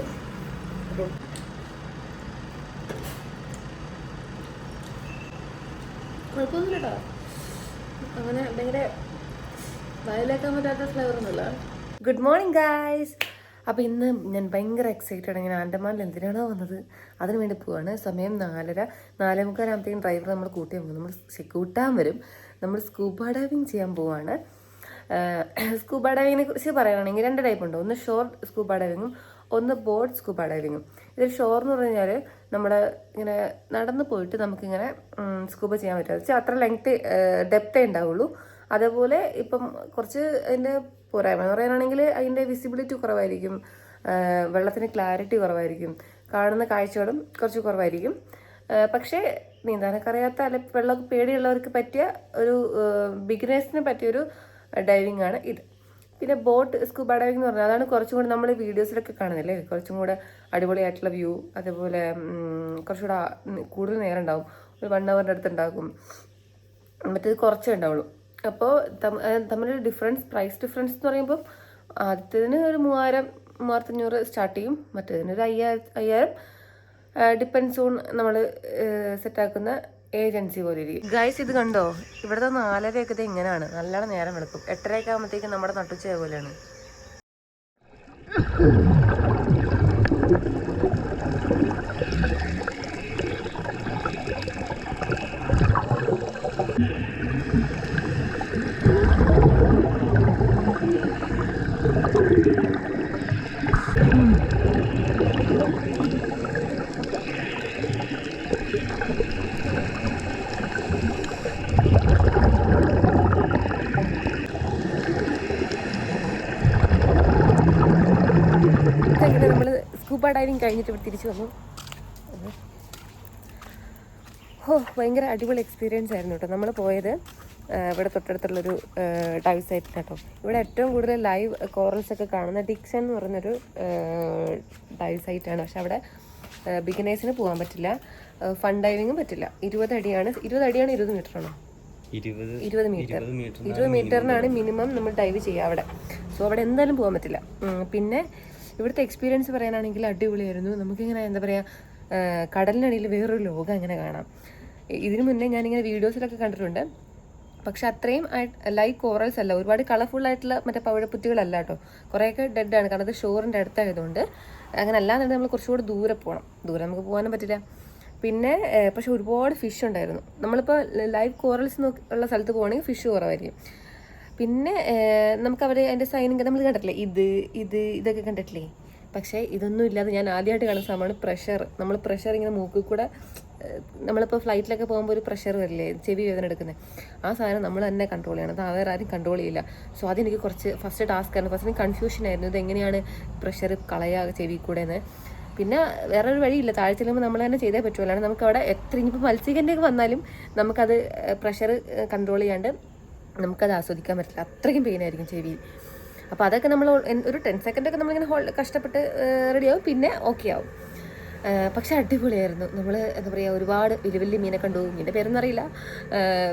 കുഴപ്പമൊന്നുമില്ല കേട്ടോ. അങ്ങനെ ഭയങ്കര വയലേക്കാൻ പറ്റാത്ത ഫ്ലേവർ ഒന്നുമില്ല. Good morning guys. അപ്പോൾ ഇന്ന് ഞാൻ ഭയങ്കര എക്സൈറ്റഡ്. ഇങ്ങനെ ആൻഡമാനിൽ എന്തിനാണോ വന്നത് അതിന് വേണ്ടി പോവാണ്. സമയം 4:30 4:45 ഡ്രൈവർ നമ്മൾ കൂട്ടാൻ വരും. നമ്മൾ സ്കൂബ ഡൈവിങ് ചെയ്യാൻ പോവാണ്. സ്കൂബ ഡൈവിങ്ങിനെ കുറിച്ച് പറയുകയാണെങ്കിൽ 2 ടൈപ്പ് ഉണ്ട്. ഒന്ന് ഷോർ സ്കൂബ ഡൈവിങ്ങും ഒന്ന് ബോർഡ് സ്കൂബ ഡൈവിങ്ങും. ഇതിൽ ഷോർ എന്ന് പറഞ്ഞു കഴിഞ്ഞാൽ നമ്മൾ ഇങ്ങനെ നടന്നു പോയിട്ട് നമുക്കിങ്ങനെ സ്കൂബ ചെയ്യാൻ പറ്റും. അത്ര ഡെപ്തേ ഉണ്ടാവുള്ളൂ. അതേപോലെ ഇപ്പം കുറച്ച് അതിൻ്റെ പോരായ്മ എന്ന് പറയാനാണെങ്കിൽ അതിൻ്റെ വിസിബിലിറ്റി കുറവായിരിക്കും, വെള്ളത്തിന് ക്ലാരിറ്റി കുറവായിരിക്കും, കാണുന്ന കാഴ്ചകളും കുറച്ച് കുറവായിരിക്കും. പക്ഷേ നീന്താനൊക്കെ അറിയാത്ത അല്ലെങ്കിൽ വെള്ളമൊക്കെ പേടിയുള്ളവർക്ക് പറ്റിയ ഒരു ബിഗിനേഴ്സിന് പറ്റിയൊരു ഡൈവിംഗ് ആണ് ഇത്. പിന്നെ ബോട്ട് സ്കൂബ ഡൈവിംഗ് എന്ന് പറഞ്ഞാൽ അതാണ് കുറച്ചും കൂടെ നമ്മൾ വീഡിയോസിലൊക്കെ കാണുന്നില്ലേ, കുറച്ചും കൂടെ അടിപൊളിയായിട്ടുള്ള വ്യൂ, അതേപോലെ കുറച്ചുകൂടെ കൂടുതൽ നേരം ഉണ്ടാവും. ഒരു 1 hourൻ്റെ അടുത്ത് ഉണ്ടാകും. മറ്റേത് കുറച്ചേ ഉണ്ടാവുള്ളൂ. അപ്പോൾ തമ്മിലൊരു പ്രൈസ് ഡിഫറൻസ് എന്ന് പറയുമ്പോൾ ആദ്യത്തേതിന് ഒരു 3000-3500 സ്റ്റാർട്ട് ചെയ്യും, മറ്റേതിന് ഒരു 5000 ഡിപ്പെൻസ് ഓൺ നമ്മൾ സെറ്റാക്കുന്ന ഏജൻസി പോലെ ഇരിക്കും. ഗൈസ് ഇത് കണ്ടോ, ഇവിടുത്തെ 4:30 ഇങ്ങനെയാണ്. നല്ലോണം നേരം വെളുക്കും. 8:30 ആകുമ്പോഴത്തേക്കും നമ്മുടെ നട്ടുച്ചയ പോലെയാണ്. അങ്ങനെ നമ്മൾ സ്കൂബ ഡൈവിങ് കഴിഞ്ഞിട്ട് ഇവിടെ തിരിച്ചു വന്നു. ഭയങ്കര അടിപൊളി എക്സ്പീരിയൻസ് ആയിരുന്നു കേട്ടോ. നമ്മൾ പോയത് ഇവിടെ തൊട്ടടുത്തുള്ളൊരു ഡൈവ് സൈറ്റിൽ കേട്ടോ. ഇവിടെ ഏറ്റവും കൂടുതൽ ലൈവ് കോറൽസ് ഒക്കെ കാണുന്ന ഡിക്സൺ എന്ന് പറയുന്നൊരു ഡൈവ് സൈറ്റാണ്. പക്ഷെ അവിടെ ബിഗിനേഴ്സിന് പോകാൻ പറ്റില്ല, ഫൺ ഡൈവിങ്ങും പറ്റില്ല. 20 അടിയാണ് 20 മീറ്ററാണോ? 20 മീറ്റർ. 20 മീറ്ററിനാണ് മിനിമം നമ്മൾ ഡൈവ് ചെയ്യുക അവിടെ. സോ അവിടെ എന്തായാലും പോകാൻ പറ്റില്ല. പിന്നെ ഇവിടുത്തെ എക്സ്പീരിയൻസ് പറയാനാണെങ്കിൽ അടിപൊളിയായിരുന്നു. നമുക്കിങ്ങനെ എന്താ പറയുക, കടലിനടിയിൽ വേറൊരു ലോകം അങ്ങനെ കാണാം. ഇതിനു മുന്നേ ഞാനിങ്ങനെ വീഡിയോസിലൊക്കെ കണ്ടിട്ടുണ്ട്. പക്ഷെ അത്രയും ലൈവ് കോറൽസ് അല്ല, ഒരുപാട് കളർഫുൾ ആയിട്ടുള്ള മറ്റേ പവിഴപ്പുറ്റുകളല്ല കേട്ടോ. കുറേയൊക്കെ ഡെഡാണ്, കാരണം അത് ഷോറിൻ്റെ അടുത്തായതുകൊണ്ട്. അങ്ങനെ അല്ലാന്നുണ്ടെങ്കിൽ നമ്മൾ കുറച്ചുകൂടി ദൂരെ പോകണം. ദൂരെ നമുക്ക് പോകാനും പറ്റില്ല. പിന്നെ പക്ഷെ ഒരുപാട് ഫിഷ് ഉണ്ടായിരുന്നു. നമ്മളിപ്പോൾ ലൈവ് കോറൽസ് ഉള്ള സ്ഥലത്ത് പോകണമെങ്കിൽ ഫിഷ് കുറവായിരിക്കും. പിന്നെ നമുക്ക് അവർ അതിൻ്റെ സൈനിങ് നമ്മൾ കണ്ടിട്ടില്ലേ, ഇതൊക്കെ കണ്ടിട്ടില്ലേ. പക്ഷേ ഇതൊന്നും ഇല്ലാതെ ഞാൻ ആദ്യമായിട്ട് കാണുന്ന സാധനമാണ് പ്രഷർ. നമ്മൾ പ്രഷർ ഇങ്ങനെ മൂക്കിൽ കൂടെ, നമ്മളിപ്പോൾ ഫ്ലൈറ്റിലൊക്കെ പോകുമ്പോൾ ഒരു പ്രഷർ വരില്ലേ, ചെവി വേദന എടുക്കുന്നത്, ആ സാധനം നമ്മൾ തന്നെ കൺട്രോൾ ചെയ്യണം. അത് വേറെ ആരും കൺട്രോൾ ചെയ്യില്ല. സോ അതെനിക്ക് കുറച്ച് ഫസ്റ്റ് ടാസ്ക് ആയിരുന്നു. ഫസ്റ്റ് കൺഫ്യൂഷൻ ആയിരുന്നു, ഇതെങ്ങനെയാണ് പ്രഷർ കളയുക ചെവി കൂടെ എന്ന്. പിന്നെ വേറൊരു വഴിയില്ല, താഴെ ചെല്ലുമ്പോൾ നമ്മൾ തന്നെ ചെയ്തേ പറ്റുമല്ലോ. നമുക്ക് അവിടെ എത്ര ഇനിയിപ്പോൾ മത്സ്യകന്യൊക്കെ വന്നാലും നമുക്കത് പ്രഷർ കൺട്രോൾ ചെയ്യാണ്ട് നമുക്കത് ആസ്വദിക്കാൻ പറ്റില്ല. അത്രയ്ക്കും പെയിനായിരിക്കും ചെവിയിൽ. അപ്പോൾ അതൊക്കെ നമ്മൾ ഒരു 10 സെക്കൻഡൊക്കെ നമ്മളിങ്ങനെ കഷ്ടപ്പെട്ട് റെഡിയാവും, പിന്നെ ഓക്കെ ആവും. പക്ഷെ അടിപൊളിയായിരുന്നു. നമ്മൾ എന്താ പറയുക, ഒരുപാട് വലിയ വലിയ മീനെ കണ്ടു. മീൻ്റെ പേരൊന്നും അറിയില്ല.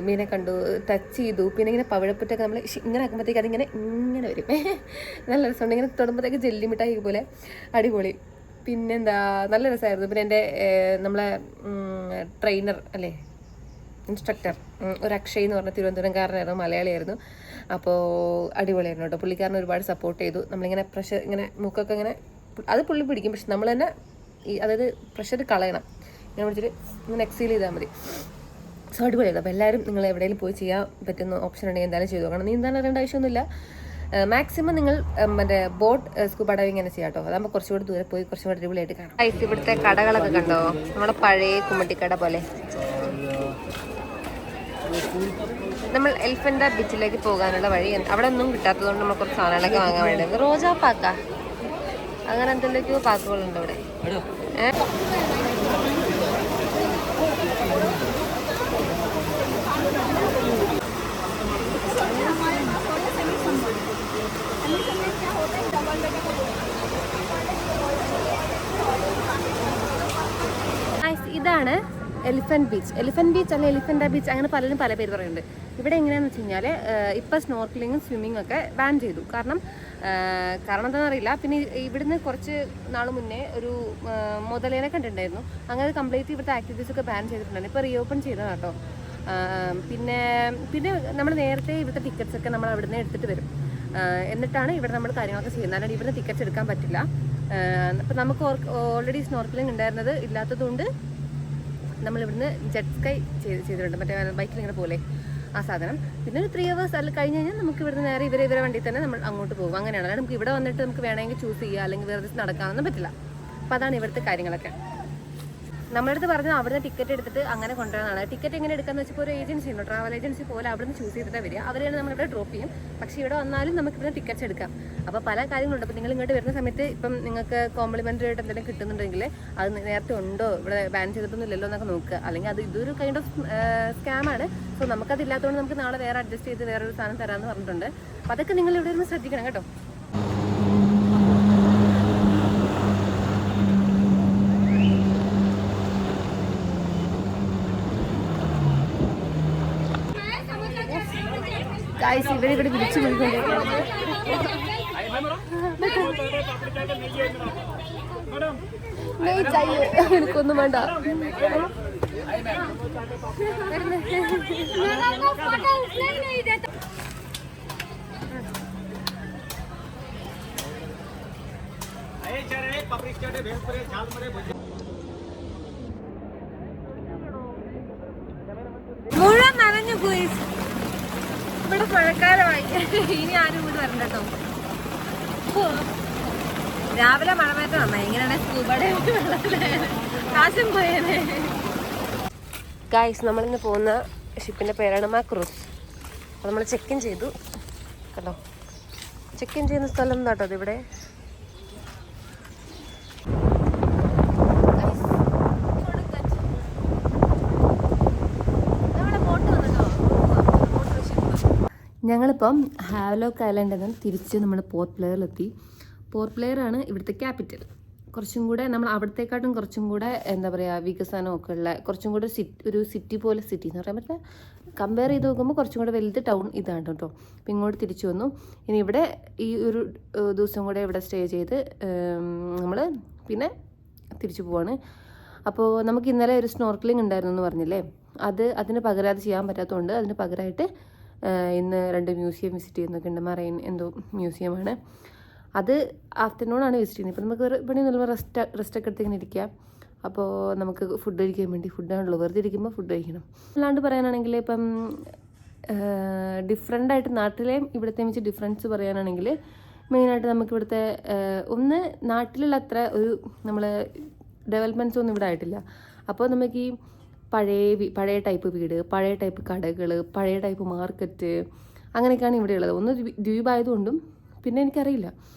മീനെ കണ്ടു, ടച്ച് ചെയ്തു. പിന്നെ ഇങ്ങനെ പവിഴപ്പുറ്റൊക്കെ നമ്മൾ ഇങ്ങനെ ആക്കുമ്പോഴത്തേക്ക് അതിങ്ങനെ ഇങ്ങനെ വരും. നല്ല രസമുണ്ട്. ഇങ്ങനെ തൊടുമ്പോഴത്തേക്ക് ജെല്ലി മിഠായി പോലെ അടിപൊളി. പിന്നെന്താ, നല്ല രസമായിരുന്നു. പിന്നെ എൻ്റെ നമ്മളെ ട്രെയിനർ അല്ലേ, ഇൻസ്ട്രക്ടർ, ഒരു അക്ഷയ് എന്ന് പറഞ്ഞ തിരുവനന്തപുരംകാരനായിരുന്നു, മലയാളിയായിരുന്നു. അപ്പോൾ അടിപൊളിയായിരുന്നു കേട്ടോ. പുള്ളിക്കാരനെ ഒരുപാട് സപ്പോർട്ട് ചെയ്തു. നമ്മളിങ്ങനെ പ്രഷർ ഇങ്ങനെ മൂക്കൊക്കെ ഇങ്ങനെ, അത് പുള്ളി പിടിക്കും, പക്ഷെ നമ്മൾ തന്നെ അതായത് പ്രഷർ കളയണം. ഇങ്ങനെ പിടിച്ചിട്ട് ഇങ്ങനെ എക്സീൽ ചെയ്താൽ മതി. സോ അടിപൊളിയായിരുന്നു. അപ്പോൾ എല്ലാവരും നിങ്ങൾ എവിടെയെങ്കിലും പോയി ചെയ്യാൻ പറ്റുന്ന ഓപ്ഷൻ ഉണ്ടെങ്കിൽ എന്തായാലും ചെയ്തു നോക്കണം. നീന്താൻ അറിയേണ്ട ആവശ്യമൊന്നുമില്ല. മാക്സിമം നിങ്ങൾ മറ്റേ ബോട്ട് സ്കൂബ ഡൈവിങ് തന്നെ ചെയ്യാം കേട്ടോ. അതാകുമ്പോൾ കുറച്ചുകൂടി ദൂരെ പോയി കുറച്ചുകൂടി അടിപൊളിയായിട്ട് കാണാം. ഇവിടുത്തെ കടകളൊക്കെ കണ്ടോ, നമ്മളെ പഴയ കുമ്മട്ടിക്കട പോലെ. നമ്മൾ എലിഫന്റ ബീച്ചിലേക്ക് പോകാനുള്ള വഴി അവിടെ ഒന്നും കിട്ടാത്തതുകൊണ്ട് നമ്മൾ കുറച്ച് സാധനങ്ങളൊക്കെ വാങ്ങാൻ വേണ്ടി. റോജാ പാക്ക, അങ്ങനെ എന്തെങ്കിലുമൊക്കെയോ പാക്കുകളുണ്ട് ഇവിടെ. ഇതാണ് എലിഫന്റ് ബീച്ച്. എലിഫന്റ് ബീച്ച് അല്ല എലിഫന്റ ബീച്ച്, അങ്ങനെ പലരും പല പേര് പറയുന്നുണ്ട്. ഇവിടെ എങ്ങനെയാണെന്ന് വെച്ച് കഴിഞ്ഞാൽ ഇപ്പം സ്നോർക്കലിങ്ങും സ്വിമ്മിങ്ങും ഒക്കെ ബാൻ ചെയ്തു. കാരണം എന്താണെന്ന് അറിയില്ല. പിന്നെ ഇവിടുന്ന് കുറച്ച് നാൾ മുന്നേ ഒരു മുതലേനെ കണ്ടിട്ടുണ്ടായിരുന്നു. അങ്ങനെ കംപ്ലീറ്റ് ഇവിടുത്തെ ആക്ടിവിറ്റീസൊക്കെ ബാൻ ചെയ്തിട്ടുണ്ടായിരുന്നു. ഇപ്പോൾ റീഓപ്പൺ ചെയ്തതാണ് കേട്ടോ. പിന്നെ നമ്മൾ നേരത്തെ ഇവിടുത്തെ ടിക്കറ്റ്സൊക്കെ നമ്മൾ അവിടെ നിന്ന് എടുത്തിട്ട് വരും. എന്നിട്ടാണ് ഇവിടെ നമ്മൾ കാര്യങ്ങളൊക്കെ ചെയ്യുന്നത്. അല്ലാണ്ട് ഇവിടുന്ന് ടിക്കറ്റ്സ് എടുക്കാൻ പറ്റില്ല. അപ്പം നമുക്ക് ഓൾറെഡി സ്നോർക്കലിംഗ് ഉണ്ടായിരുന്നത് ഇല്ലാത്തതുകൊണ്ട് നമ്മളിവിടുന്ന് ജെറ്റ് സ്കൈ ചെയ്തിട്ടുണ്ട്, മറ്റേ ബൈക്കിൽ ഇങ്ങനെ പോലെ ആ സാധനം. പിന്നെ ഒരു 3 hours അതിൽ കഴിഞ്ഞ് കഴിഞ്ഞാൽ നമുക്ക് ഇവിടുന്ന് നേരെ ഇവരെ വണ്ടിയിൽ തന്നെ നമ്മൾ അങ്ങോട്ട് പോകും. അങ്ങനെയാണ്. അല്ലാണ്ട് നമുക്ക് ഇവിടെ വന്നിട്ട് നമുക്ക് വേണമെങ്കിൽ ചൂസ് ചെയ്യുക, അല്ലെങ്കിൽ വെറുതെ നടക്കാനൊന്നും പറ്റില്ല. അപ്പോൾ അതാണ് ഇവിടുത്തെ കാര്യങ്ങളൊക്കെ. നമ്മളടുത്ത് പറഞ്ഞത് അവിടുന്ന് ടിക്കറ്റ് എടുത്തിട്ട് അങ്ങനെ കൊണ്ടുവരുന്നതാണ്. ടിക്കറ്റ് എങ്ങനെ എടുക്കാന്ന് വെച്ചപ്പോൾ ഒരു ഏജൻസി ഉണ്ടോ, ട്രാവൽ ഏജൻസി പോലെ അവിടുന്ന് ചൂസ് ചെയ്തിട്ട് വരിക. അവരെയാണ് നമ്മളിവിടെ ഡ്രോപ്പ് ചെയ്യും. പക്ഷേ ഇവിടെ വന്നാലും നമുക്ക് ഇവിടെ ടിക്കറ്റ്സ് എടുക്കാം. അപ്പോൾ പല കാര്യങ്ങളുണ്ട്. അപ്പോൾ നിങ്ങൾ ഇങ്ങോട്ട് വരുന്ന സമയത്ത് ഇപ്പം നിങ്ങൾക്ക് കോംപ്ലിമെൻ്ററി ആയിട്ട് എന്തെങ്കിലും കിട്ടുന്നുണ്ടെങ്കിൽ അത് നേരത്തെ ഉണ്ടോ, ഇവിടെ ബാൻ ചെയ്തിട്ടൊന്നും ഇല്ലല്ലോ എന്നൊക്കെ നോക്കുക. അല്ലെങ്കിൽ അത് ഇതൊരു കൈൻഡ് ഓഫ് സ്കാമാണ്. സോ നമുക്കതില്ലാത്തതുകൊണ്ട് നമുക്ക് നാളെ വേറെ അഡ്ജസ്റ്റ് ചെയ്ത് വേറൊരു സാധനം തരാമെന്ന് പറഞ്ഞിട്ടുണ്ട്. അപ്പോൾ അതൊക്കെ നിങ്ങൾ ഇവിടെ ഒന്ന് ശ്രദ്ധിക്കണം കേട്ടോ. ഇവരിവിടെ വിളിച്ചു എനിക്കൊന്നും വേണ്ട. മുഴുവൻ നനഞ്ഞു പോയി. ഇവിടെ മഴക്കാലമായി. ഇനി ആരും ഇങ്ങോട്ട് വരണ്ട കേട്ടോ. രാവിലെ മഴമേറ്റ നന്നായി. ഇങ്ങനെയാണ് സ്കൂബയുടെ കാശും പോയേനെ. ഗായ്സ്, നമ്മളിന്ന് പോകുന്ന ഷിപ്പിൻ്റെ പേരാണ് മാക്രൂസ്. അപ്പോൾ നമ്മൾ ചെക്ക് ഇൻ ചെയ്തു. കണ്ടോ, ചെക്ക് ഇൻ ചെയ്യുന്ന സ്ഥലം എന്താട്ടോ അതിവിടെ. ഞങ്ങളിപ്പം ഹാവ്ലോക്ക് ഐലൻഡിൽ നിന്ന് തിരിച്ച് നമ്മൾ പോർട്ട് ബ്ലെയറിലെത്തി. പോർട്ട് ബ്ലെയറാണ് ഇവിടുത്തെ ക്യാപിറ്റൽ. കുറച്ചും കൂടെ നമ്മൾ അവിടത്തേക്കാട്ടും കുറച്ചും കൂടെ എന്താ പറയുക വികസനമൊക്കെ ഉള്ള കുറച്ചും കൂടെ ഒരു സിറ്റി പോലെ, സിറ്റി എന്ന് പറയാൻ പറ്റില്ല, കമ്പയർ ചെയ്ത് നോക്കുമ്പോൾ കുറച്ചും കൂടെ വലുത് ടൗൺ ഇതാണ് കേട്ടോ. അപ്പം ഇങ്ങോട്ട് തിരിച്ചു വന്നു. ഇനി ഇവിടെ ഈ ഒരു ദിവസം കൂടെ ഇവിടെ സ്റ്റേ ചെയ്ത് നമ്മൾ പിന്നെ തിരിച്ചു പോവാണ്. അപ്പോൾ നമുക്ക് ഇന്നലെ ഒരു സ്നോർക്കലിംഗ് ഉണ്ടായിരുന്നു എന്ന് പറഞ്ഞില്ലേ, അതിന് പകരം അത് ചെയ്യാൻ പറ്റാത്തതുകൊണ്ട് അതിന് പകരമായിട്ട് ഇന്ന് 2 മ്യൂസിയം വിസിറ്റ് ചെയ്യുന്നൊക്കെ ഉണ്ട്. മറൈൻ എന്തോ മ്യൂസിയമാണ്. അത് ആഫ്റ്റർനൂണാണ് വിസിറ്റ് ചെയ്യുന്നത്. ഇപ്പോൾ നമുക്ക് ഇവിടെ നല്ല റെസ്റ്റൊക്കെ എടുത്ത് ഇങ്ങനെ ഇരിക്കുക. അപ്പോൾ നമുക്ക് ഫുഡ് കഴിക്കാൻ വേണ്ടി ഫുഡാണല്ലോ, വെറുതെ ഇരിക്കുമ്പോൾ ഫുഡ് കഴിക്കണം. അല്ലാണ്ട് പറയാനാണെങ്കിൽ ഇപ്പം ഡിഫറെൻ്റായിട്ട് നാട്ടിലെയും ഇവിടുത്തെ വെച്ച് ഡിഫറൻസ് പറയാനാണെങ്കിൽ മെയിനായിട്ട് നമുക്ക് ഇവിടുത്തെ ഒന്ന് നാട്ടിലുള്ള അത്ര ഒരു നമ്മൾ ഡെവലപ്മെൻറ്റ്സ് ഒന്നും ഇവിടെ ആയിട്ടില്ല. അപ്പോൾ നമുക്ക് ഈ പഴയ ടൈപ്പ് വീട്, പഴയ ടൈപ്പ് കടകൾ, പഴയ ടൈപ്പ് മാർക്കറ്റ്, അങ്ങനെയൊക്കെയാണ് ഇവിടെ ഉള്ളത്. ഒന്ന് ദ്വീപായതുകൊണ്ടും പിന്നെ എനിക്കറിയില്ല.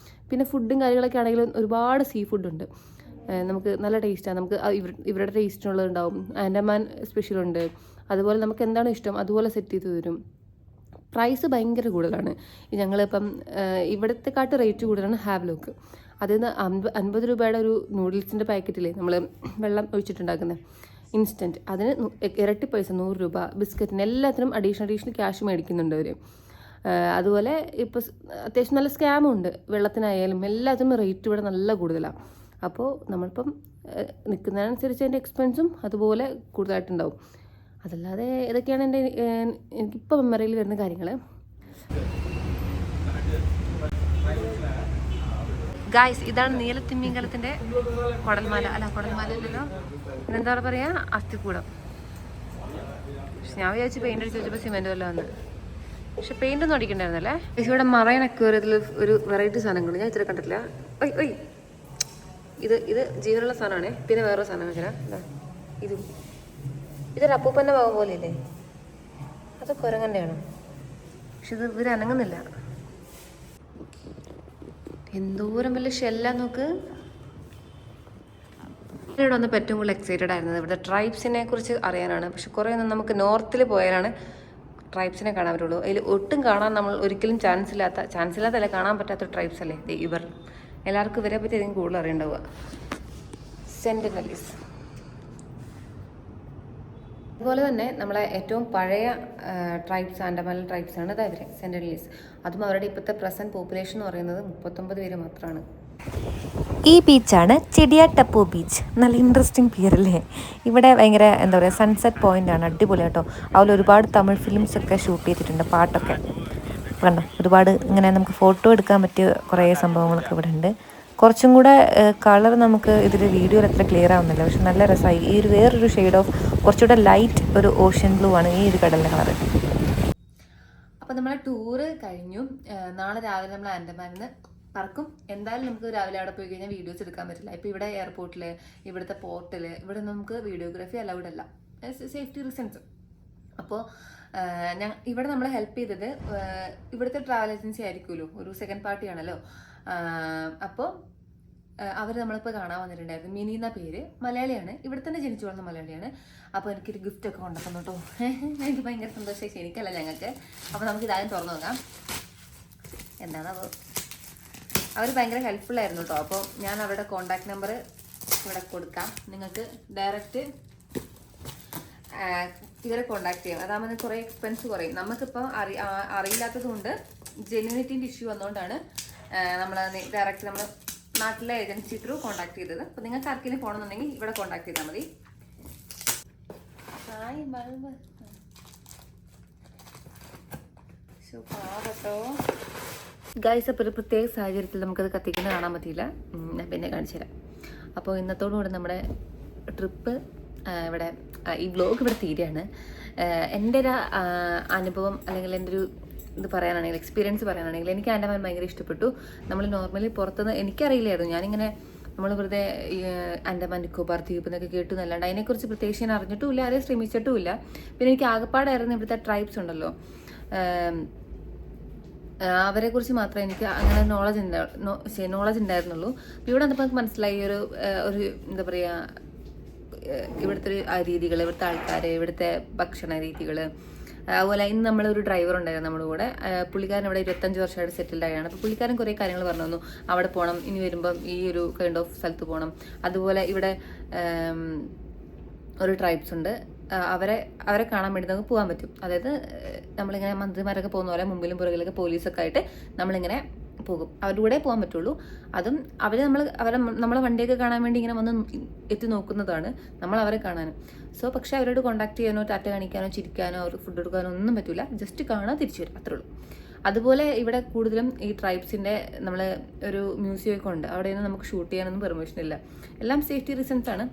പിന്നെ ഫുഡും കാര്യങ്ങളൊക്കെ ആണെങ്കിലും ഒരുപാട് സീ ഫുഡുണ്ട്. നമുക്ക് നല്ല ടേസ്റ്റാണ്. നമുക്ക് ഇവരുടെ ടേസ്റ്റിനുള്ളതുണ്ടാവും. ആൻഡമാൻ സ്പെഷ്യലുണ്ട്. അതുപോലെ നമുക്ക് എന്താണ് ഇഷ്ടം അതുപോലെ സെറ്റ് ചെയ്ത് തരും. പ്രൈസ് ഭയങ്കര കൂടുതലാണ്. ഞങ്ങളിപ്പം ഇവിടത്തെക്കാട്ട് റേറ്റ് കൂടുതലാണ് ഹാവ്ലോക്ക്. അതിൽ നിന്ന് 50 രൂപയുടെ ഒരു നൂഡിൽസിൻ്റെ പാക്കറ്റില്ലേ നമ്മൾ വെള്ളം ഒഴിച്ചിട്ടുണ്ടാക്കുന്നത് ഇൻസ്റ്റൻറ്റ്, അതിന് ഇരട്ടി പൈസ 100 രൂപ. ബിസ്ക്കറ്റിന് എല്ലാത്തിനും അഡീഷണൽ ക്യാഷ് മേടിക്കുന്നുണ്ട് അവർ. അതുപോലെ ഇപ്പോൾ അത്യാവശ്യം നല്ല സ്കാമും ഉണ്ട്. വെള്ളത്തിനായാലും എല്ലാത്തിനും റേറ്റ് ഇവിടെ നല്ല കൂടുതലാണ്. അപ്പോൾ നമ്മളിപ്പം നിൽക്കുന്നതിനനുസരിച്ച് അതിൻ്റെ എക്സ്പെൻസും അതുപോലെ കൂടുതലായിട്ടുണ്ടാവും. അതല്ലാതെ ഇതൊക്കെയാണ് എനിക്കിപ്പോൾ മെമ്മറിയിൽ വരുന്ന കാര്യങ്ങൾ. ഗായ്സ്, ഇതാണ് നീലത്തിമ്മിങ്കലത്തിൻ്റെ കുടൽമാല. അല്ലല്ലോ, പിന്നെന്താ പറയുക, അസ്ഥിക്കൂടം. പക്ഷെ ഞാൻ വിചാരിച്ച് പെയിൻ്റ് അടിച്ച് വെച്ചപ്പോൾ സിമെൻറ്റ് വല്ല വന്ന്. പക്ഷെ പെയിൻ്റ് ഒന്നും അടിക്കണ്ടായിരുന്നല്ലേ. ഇവിടെ മറൈൻ അക്വേറിയത്തിൽ ഒരു വെറൈറ്റി സാധനങ്ങൾ ഞാൻ ഇത്ര കണ്ടിട്ടില്ല. ഇത് ജീവനുള്ള സാധനമാണേ. പിന്നെ വേറൊരു സാധനം വെച്ചാൽ ഇതൊരു അപ്പൂപ്പൻ്റെ ഭാവം പോലെ ഇല്ലേ, അത് കുരങ്ങൻ്റെയാണ്. പക്ഷെ ഇത് ഇവർ അനങ്ങുന്നില്ല. എന്തോരം വലിയ ഷെല്ലാന്ന് നോക്ക്. ഇവിടെ വന്നപ്പോൾ ഏറ്റവും കൂടുതൽ എക്സൈറ്റഡ് ആയിരുന്നത് ഇവിടുത്തെ ട്രൈബ്സിനെ കുറിച്ച് അറിയാനാണ്. പക്ഷെ കുറേ ഒന്നും നമുക്ക് നോർത്തിൽ പോയാലാണ് ട്രൈബ്സിനെ കാണാൻ പറ്റുള്ളൂ. അതിൽ ഒട്ടും കാണാൻ നമ്മൾ ഒരിക്കലും ചാൻസ് ഇല്ലാത്തല്ല, കാണാൻ പറ്റാത്ത ട്രൈബ്സ് അല്ലേ ഇവർ. എല്ലാവർക്കും ഇവരെ പറ്റി അധികം കൂടുതൽ അറിയണ്ടാവുക. സെന്റിനലീസ്. അതുപോലെ തന്നെ നമ്മളെ ഏറ്റവും പഴയ ട്രൈബ്സ്, ആൻഡമാൻ ട്രൈബ്സാണ് ഇവർ, സെന്റിനലീസ്. അതും അവരുടെ ഇപ്പോഴത്തെ പ്രസന്റ് പോപ്പുലേഷൻ എന്ന് പറയുന്നത് 39 പേര് മാത്രമാണ്. ഈ ബീച്ചാണ് ചെടിയാട്ടപ്പൂ ബീച്ച്. നല്ല ഇൻട്രസ്റ്റിംഗ് പേരല്ലേ. ഇവിടെ ഭയങ്കര എന്താ പറയുക, സൺസെറ്റ് പോയിൻ്റാണ്. അടിപൊളി കേട്ടോ. അതിൽ ഒരുപാട് തമിഴ് ഫിലിംസൊക്കെ ഷൂട്ട് ചെയ്തിട്ടുണ്ട്, പാട്ടൊക്കെ കണ്ടോ. ഒരുപാട് ഇങ്ങനെ നമുക്ക് ഫോട്ടോ എടുക്കാൻ പറ്റിയ കുറേ സംഭവങ്ങളൊക്കെ ഇവിടെ ഉണ്ട്. കുറച്ചും കൂടെ കളർ നമുക്ക് ഇതിൽ വീഡിയോയിൽ അത്ര ക്ലിയർ ആവുന്നില്ല, പക്ഷെ നല്ല രസമായി. ഈ ഒരു വേറൊരു ഷെയ്ഡ് ഓഫ് കുറച്ചുകൂടെ ലൈറ്റ് ഒരു ഓഷ്യൻ ബ്ലൂ ആണ് ഈ ഒരു കടലിൻ്റെ കളർ. അപ്പോൾ നമ്മളെ ടൂറ് കഴിഞ്ഞു. നാളെ രാവിലെ നമ്മൾ ആൻഡമാനിൽ പറക്കും. എന്തായാലും നമുക്ക് രാവിലെ അവിടെ പോയി കഴിഞ്ഞാൽ വീഡിയോസ് എടുക്കാൻ പറ്റില്ല. ഇപ്പോൾ ഇവിടെ എയർപോർട്ടിൽ, ഇവിടുത്തെ പോർട്ടിൽ ഇവിടെ നമുക്ക് വീഡിയോഗ്രാഫി അലൗഡ് അല്ല, സേഫ്റ്റി റീസൺസ്. അപ്പോൾ ഇവിടെ നമ്മളെ ഹെൽപ്പ് ചെയ്തത് ഇവിടുത്തെ ട്രാവൽ ഏജൻസി ആയിരിക്കുമല്ലോ, ഒരു സെക്കൻഡ് പാർട്ടി ആണല്ലോ. അപ്പോൾ അവർ നമ്മളിപ്പോൾ കാണാൻ വന്നിട്ടുണ്ടായിരുന്നു. മിനി എന്ന പേര്, മലയാളിയാണ്, ഇവിടെ തന്നെ ജനിച്ചു വളർന്ന മലയാളിയാണ്. അപ്പോൾ എനിക്കൊരു ഗിഫ്റ്റൊക്കെ കൊണ്ടുവന്നു കേട്ടോ. എനിക്ക് ഭയങ്കര സന്തോഷമായി, എനിക്കല്ല ഞങ്ങൾക്ക്. അപ്പോൾ നമുക്ക് ഇതാദ്യം തുറന്നു നോക്കാം എന്താണ്. അപ്പോൾ അവർ ഭയങ്കര ഹെൽപ്ഫുൾ ആയിരുന്നു കേട്ടോ. അപ്പോൾ ഞാൻ അവരുടെ കോൺടാക്ട് നമ്പർ ഇവിടെ കൊടുക്കാം, നിങ്ങൾക്ക് ഡയറക്റ്റ് ഇവരെ കോൺടാക്ട് ചെയ്യാം. അതാകുമ്പോൾ കുറേ എക്സ്പെൻസ് കുറയും. നമുക്കിപ്പോൾ അറിയില്ലാത്തത് കൊണ്ട് ജെന്യൂനിറ്റിൻ്റെ ഇഷ്യൂ വന്നുകൊണ്ടാണ് നമ്മൾ ഡയറക്റ്റ് നമ്മൾ നാട്ടിലെ ഏജൻസി ത്രൂ കോൺടാക്ട് ചെയ്തത്. അപ്പോൾ നിങ്ങൾക്ക് ആർക്കെങ്കിലും പോകണമെന്നുണ്ടെങ്കിൽ ഇവിടെ കോൺടാക്ട് ചെയ്താൽ മതി. Hi bulb. കേട്ടോ ഗൈസ്. അപ്പോൾ ഒരു പ്രത്യേക സാഹചര്യത്തിൽ നമുക്കത് കത്തിക്കുന്നത് കാണാൻ പറ്റിയില്ല. ഞാൻ പിന്നെ കാണിച്ചു തരാം. അപ്പോൾ ഇന്നത്തോടുകൂടി നമ്മുടെ ട്രിപ്പ് ഇവിടെ ഈ വ്ലോഗ് ഇവിടെ തീരെയാണ്. എൻ്റെ ഒരു അനുഭവം അല്ലെങ്കിൽ എൻ്റെ ഒരു ഇത് പറയാനാണെങ്കിൽ എക്സ്പീരിയൻസ് പറയാനാണെങ്കിൽ എനിക്ക് ആൻഡമാൻ ഭയങ്കര ഇഷ്ടപ്പെട്ടു. നമ്മൾ നോർമലി പുറത്തുനിന്ന് എനിക്കറിയില്ലായിരുന്നു. ഞാനിങ്ങനെ നമ്മൾ വെറുതെ ആൻഡമാൻ നിക്കോബാർ ദ്വീപ് എന്നൊക്കെ കേട്ടു എന്നല്ലാണ്ട് അതിനെക്കുറിച്ച് പ്രത്യേകിച്ച് ഞാൻ അറിഞ്ഞിട്ടുമില്ല, ആരെയും ശ്രമിച്ചിട്ടുമില്ല. പിന്നെ എനിക്ക് ആകപ്പാടായിരുന്നു ഇവിടുത്തെ ട്രൈബ്സ് ഉണ്ടല്ലോ, അവരെ കുറിച്ച് മാത്രമേ എനിക്ക് അങ്ങനെ നോളജ് ഉണ്ടായിരുന്നുള്ളൂ. ഇവിടെ വന്നപ്പോൾ നമുക്ക് മനസ്സിലായി ഒരു എന്താ പറയുക, ഇവിടുത്തെ ഒരു രീതികൾ, ഇവിടുത്തെ ആൾക്കാർ, ഇവിടുത്തെ ഭക്ഷണ രീതികൾ. അതുപോലെ ഇന്ന് നമ്മളൊരു ഡ്രൈവർ ഉണ്ടായിരുന്നു നമ്മുടെ കൂടെ. പുള്ളിക്കാരൻ ഇവിടെ 25 വർഷമായിട്ട് സെറ്റിൽഡ് ആയാണ്. അപ്പോൾ പുള്ളിക്കാരൻ കുറേ കാര്യങ്ങൾ പറഞ്ഞു തന്നു. അവിടെ പോകണം, ഇനി വരുമ്പം ഈ ഒരു കൈൻഡ് ഓഫ് സ്ഥലത്ത് പോകണം. അതുപോലെ ഇവിടെ ഒരു ട്രൈബ്സ് ഉണ്ട്, അവരെ കാണാൻ വേണ്ടി നമുക്ക് പോകാൻ പറ്റും. അതായത് നമ്മളിങ്ങനെ മന്ത്രിമാരൊക്കെ പോകുന്ന പോലെ മുമ്പിലും പുറകിലൊക്കെ പോലീസൊക്കെ ആയിട്ട് നമ്മളിങ്ങനെ പോകും. അവരുടെ കൂടെ പോകാൻ പറ്റുള്ളൂ. അതും നമ്മളെ വണ്ടിയൊക്കെ കാണാൻ വേണ്ടി ഇങ്ങനെ വന്ന് എത്തി നോക്കുന്നതാണ്, നമ്മൾ അവരെ കാണാനും. പക്ഷെ അവരോട് കോൺടാക്ട് ചെയ്യാനോ ടാറ്റ കാണിക്കാനോ ചിരിക്കാനോ അവർക്ക് ഫുഡ് എടുക്കാനോ ഒന്നും പറ്റില്ല. ജസ്റ്റ് കാണാൻ തിരിച്ചു വരും, അത്രേ ഉള്ളൂ. അതുപോലെ ഇവിടെ കൂടുതലും ഈ ട്രൈബ്സിൻ്റെ നമ്മൾ ഒരു മ്യൂസിയമൊക്കെ ഉണ്ട്. അവിടെ നിന്ന് നമുക്ക് ഷൂട്ട് ചെയ്യാനൊന്നും പെർമിഷൻ ഇല്ല. എല്ലാം സേഫ്റ്റി റീസൺസ് ആണ്.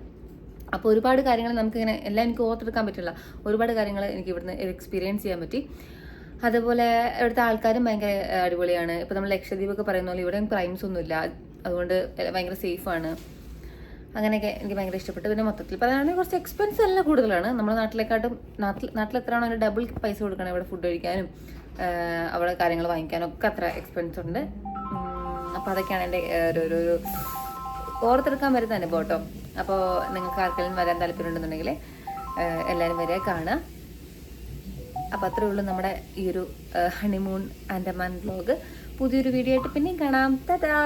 അപ്പോൾ ഒരുപാട് കാര്യങ്ങൾ നമുക്കിങ്ങനെ എല്ലാം എനിക്ക് ഓർത്തെടുക്കാൻ പറ്റില്ല. ഒരുപാട് കാര്യങ്ങൾ എനിക്ക് ഇവിടുന്ന് എക്സ്പീരിയൻസ് ചെയ്യാൻ പറ്റി. അതുപോലെ ഇവിടുത്തെ ആൾക്കാരും ഭയങ്കര അടിപൊളിയാണ്. ഇപ്പോൾ നമ്മൾ ലക്ഷദ്വീപൊക്കെ പറയുന്ന പോലെ ഇവിടെയും ക്രൈംസ് ഒന്നുമില്ല, അതുകൊണ്ട് ഭയങ്കര സേഫാണ്. അങ്ങനെയൊക്കെ എനിക്ക് ഭയങ്കര ഇഷ്ടപ്പെട്ടു. പിന്നെ മൊത്തത്തിൽ പറയുകയാണെങ്കിൽ കുറച്ച് എക്സ്പെൻസ് എല്ലാം കൂടുതലാണ്. നമ്മുടെ നാട്ടിലെക്കാട്ടും നാട്ടിൽ എത്രയാണോ അതിന് ഡബിൾ പൈസ കൊടുക്കണം ഇവിടെ ഫുഡ് കഴിക്കാനും അവിടെ കാര്യങ്ങൾ വാങ്ങിക്കാനും ഒക്കെ അത്ര എക്സ്പെൻസ് ഉണ്ട്. അപ്പോൾ അതൊക്കെയാണ് എൻ്റെ ഒരു ഓർത്തെടുക്കാൻ വരുന്ന അനുഭവം കേട്ടോ. അപ്പോൾ നിങ്ങൾക്ക് ആർക്കെങ്കിലും വരാൻ താല്പര്യമുണ്ടെന്നുണ്ടെങ്കിൽ എല്ലാവരും വരെ കാണുക. അപ്പോൾ അത്രേ ഉള്ളൂ നമ്മുടെ ഈ ഒരു ഹണിമൂൺ ആൻഡമാൻ വ്ലോഗ്. പുതിയൊരു വീഡിയോ ആയിട്ട് പിന്നെയും കാണാം. ടാറ്റാ.